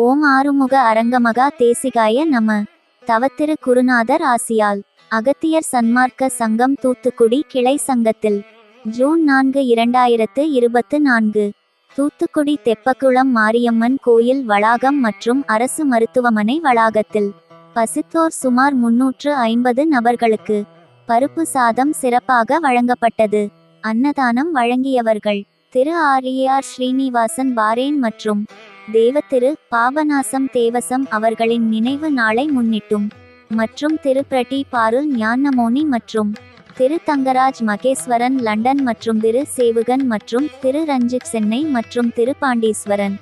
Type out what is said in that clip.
ஓம் ஆறுமுக அரங்கமகா தேசிகாய நம. தவத்திரு குருநாதர் ஆசியால். அகத்தியர் சன்மார்க்க சங்கம் தூத்துக்குடி கிளை சங்கத்தில் ஜூன் 4, 2024. தூத்துக்குடி தெப்பக்குளம் மாரியம்மன் கோயில் வளாகம் மற்றும் அரசு மருத்துவமனை வளாகத்தில் பசித்தோர் சுமார் 350 நபர்களுக்கு பருப்பு சாதம் சிறப்பாக வழங்கப்பட்டது. அன்னதானம் வழங்கியவர்கள் திரு ஆர் ஸ்ரீனிவாசன் பாரேன் மற்றும் தேவத்திரு பாபநாசம் தேவசம் அவர்களின் நினைவு நாளை முன்னிட்டும் மற்றும் திரு பிரட்டி பாருல் ஞானமோனி மற்றும் திரு தங்கராஜ் மகேஸ்வரன் லண்டன் மற்றும் திரு சேவுகன் மற்றும் திரு ரஞ்சித் சென்னை மற்றும் திரு பாண்டீஸ்வரன்.